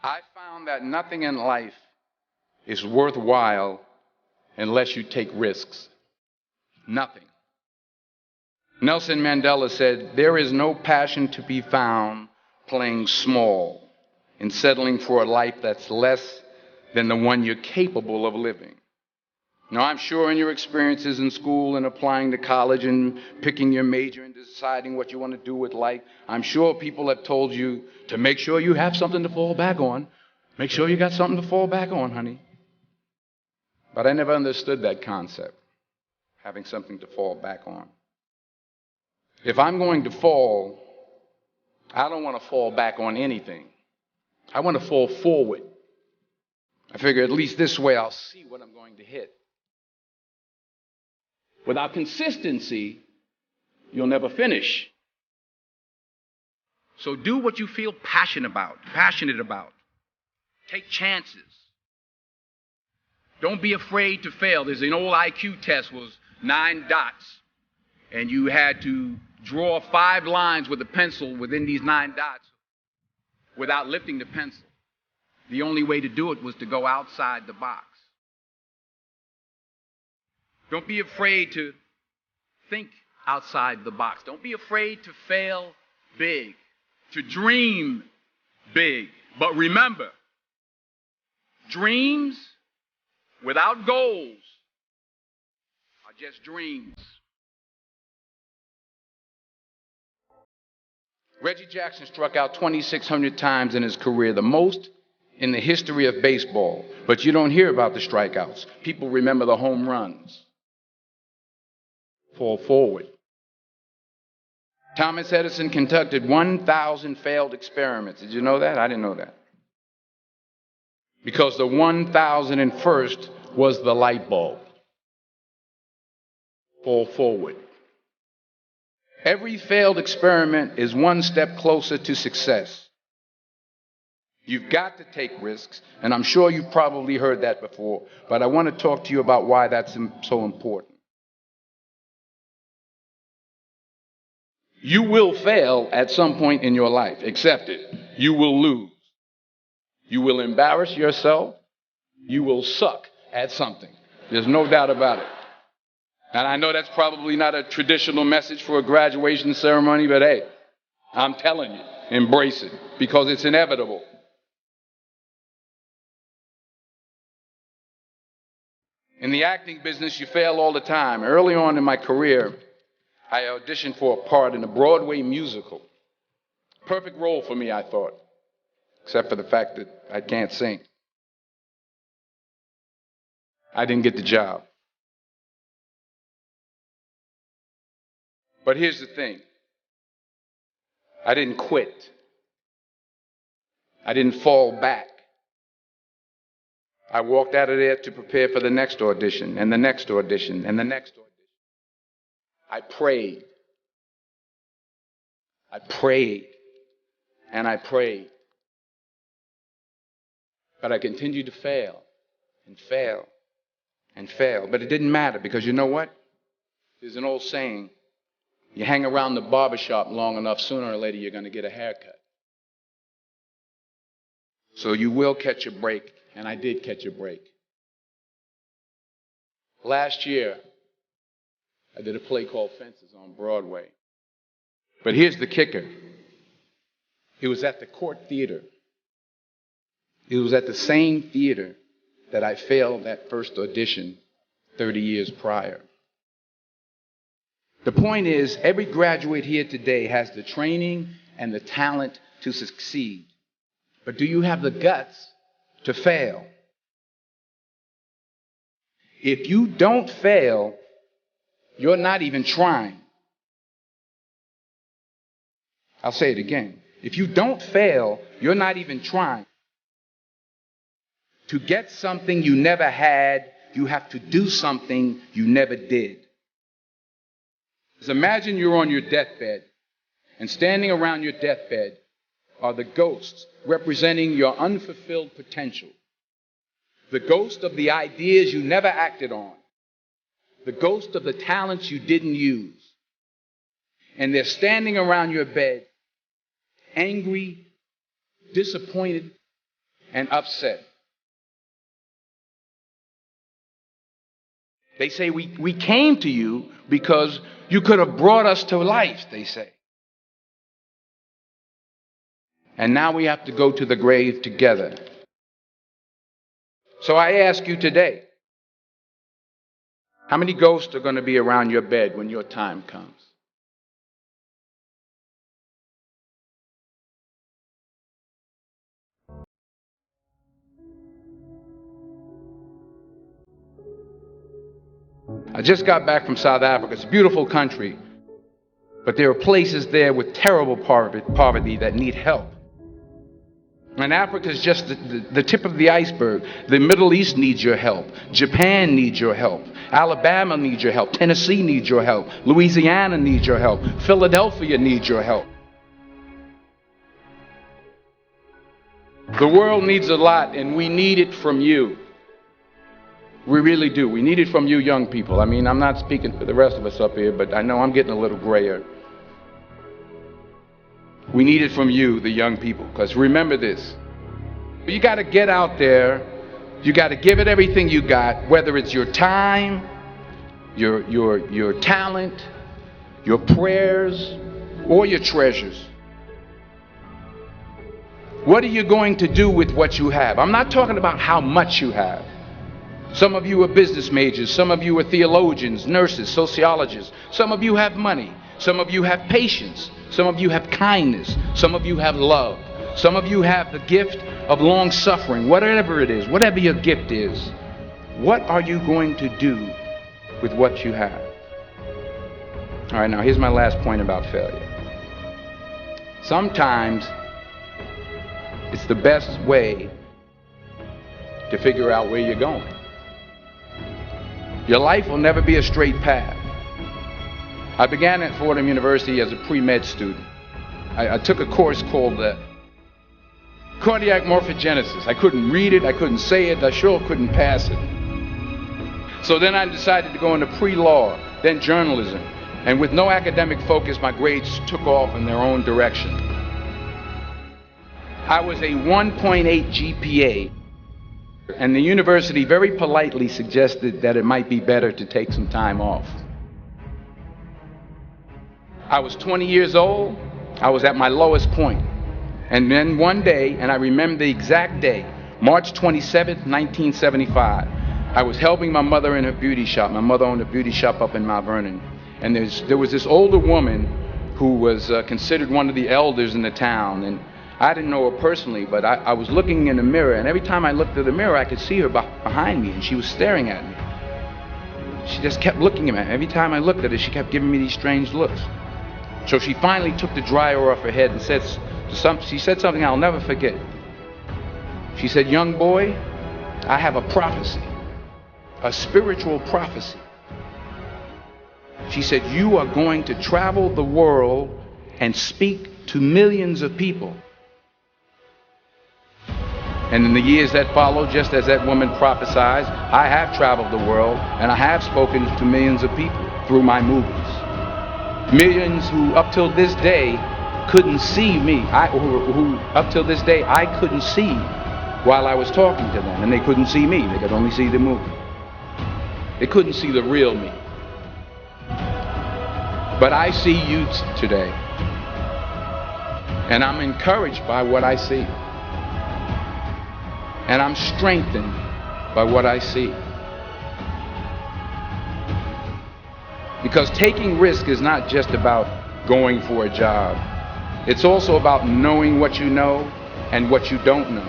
I found that nothing in life is worthwhile unless you take risks. Nothing. Nelson Mandela said, "There is no passion to be found playing small and settling for a life that's less than the one you're capable of living." Now, I'm sure in your experiences in school and applying to college and picking your major and deciding what you want to do with life, I'm sure people have told you to make sure you have something to fall back on. Make sure you got something to fall back on, honey. But I never understood that concept, having something to fall back on. If I'm going to fall, I don't want to fall back on anything. I want to fall forward. I figure at least this way I'll see what I'm going to hit. Without consistency, you'll never finish. So do what you feel passionate about. Take chances. Don't be afraid to fail. There's an old IQ test, was 9 dots, and you had to draw 5 lines with a pencil within these 9 dots without lifting the pencil. The only way to do it was to go outside the box. Don't be afraid to think outside the box. Don't be afraid to fail big, to dream big. But remember, dreams without goals are just dreams. Reggie Jackson struck out 2,600 times in his career, the most in the history of baseball. But you don't hear about the strikeouts. People remember the home runs. Fall forward. Thomas Edison conducted 1,000 failed experiments. Did you know that? I didn't know that. Because the 1,001st was the light bulb. Fall forward. Every failed experiment is one step closer to success. You've got to take risks, and I'm sure you've probably heard that before, but I want to talk to you about why that's so important. You will fail at some point in your life. Accept it. You will lose. You will embarrass yourself. You will suck at something. There's no doubt about it. And I know that's probably not a traditional message for a graduation ceremony, but hey, I'm telling you, embrace it because it's inevitable. In the acting business, you fail all the time. Early on in my career, I auditioned for a part in a Broadway musical. Perfect role for me, I thought, except for the fact that I can't sing. I didn't get the job. But here's the thing. I didn't quit. I didn't fall back. I walked out of there to prepare for the next audition, and the next audition, and the next audition. I prayed. I prayed. And I prayed. But I continued to fail and fail and fail. But it didn't matter because you know what? There's an old saying, you hang around the barbershop long enough, sooner or later you're going to get a haircut. So you will catch a break, and I did catch a break. Last year, I did a play called Fences on Broadway. But here's the kicker. It was at the Court Theater. It was at the same theater that I failed that first audition 30 years prior. The point is, every graduate here today has the training and the talent to succeed. But do you have the guts to fail? If you don't fail, you're not even trying. I'll say it again. If you don't fail, you're not even trying. To get something you never had, you have to do something you never did. Imagine you're on your deathbed, and standing around your deathbed are the ghosts representing your unfulfilled potential. The ghost of the ideas you never acted on. The ghost of the talents you didn't use. And they're standing around your bed, angry, disappointed, and upset. They say, we came to you because you could have brought us to life, they say. And now we have to go to the grave together. So I ask you today, how many ghosts are going to be around your bed when your time comes? I just got back from South Africa. It's a beautiful country, but there are places there with terrible poverty that need help. And Africa is just the tip of the iceberg. The Middle East needs your help. Japan needs your help. Alabama needs your help. Tennessee needs your help. Louisiana needs your help. Philadelphia needs your help. The world needs a lot, and we need it from you. We really do. We need it from you young people. I mean, I'm not speaking for the rest of us up here, but I know I'm getting a little grayer. We need it from you, the young people, because remember this. You got to get out there. You got to give it everything you got, whether it's your time, your talent, your prayers, or your treasures. What are you going to do with what you have? I'm not talking about how much you have. Some of you are business majors. Some of you are theologians, nurses, sociologists. Some of you have money. Some of you have patience. Some of you have kindness. Some of you have love. Some of you have the gift of long suffering. Whatever it is, whatever your gift is, what are you going to do with what you have? All right, now here's my last point about failure. Sometimes it's the best way to figure out where you're going. Your life will never be a straight path. I began at Fordham University as a pre-med student. I took a course called cardiac morphogenesis. I couldn't read it, I couldn't say it, I sure couldn't pass it. So then I decided to go into pre-law, then journalism. And with no academic focus, my grades took off in their own direction. I was a 1.8 GPA, and the university very politely suggested that it might be better to take some time off. I was 20 years old. I was at my lowest point. And then one day, and I remember the exact day, March 27th, 1975, I was helping my mother in her beauty shop. My mother owned a beauty shop up in Mount Vernon. And there was this older woman who was considered one of the elders in the town. And I didn't know her personally, but I was looking in the mirror, and every time I looked at the mirror, I could see her behind me, and she was staring at me. She just kept looking at me. Every time I looked at her, she kept giving me these strange looks. So she finally took the dryer off her head and she said something I'll never forget. She said, "Young boy, I have a prophecy, a spiritual prophecy." She said, "You are going to travel the world and speak to millions of people." And in the years that followed, just as that woman prophesied, I have traveled the world and I have spoken to millions of people through my movies. Millions who up till this day couldn't see me, who up till this day I couldn't see while I was talking to them, and they couldn't see me, they could only see the movie. They couldn't see the real me. But I see you today, and I'm encouraged by what I see. And I'm strengthened by what I see. Because taking risk is not just about going for a job. It's also about knowing what you know and what you don't know.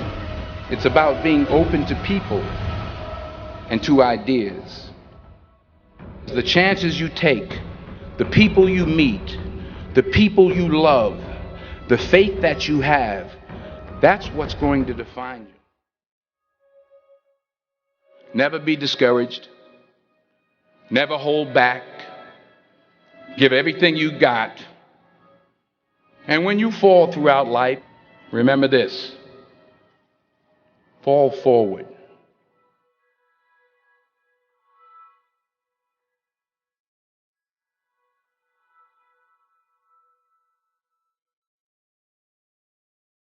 It's about being open to people and to ideas. The chances you take, the people you meet, the people you love, the faith that you have, that's what's going to define you. Never be discouraged. Never hold back. Give everything you got. And when you fall throughout life, remember this: fall forward.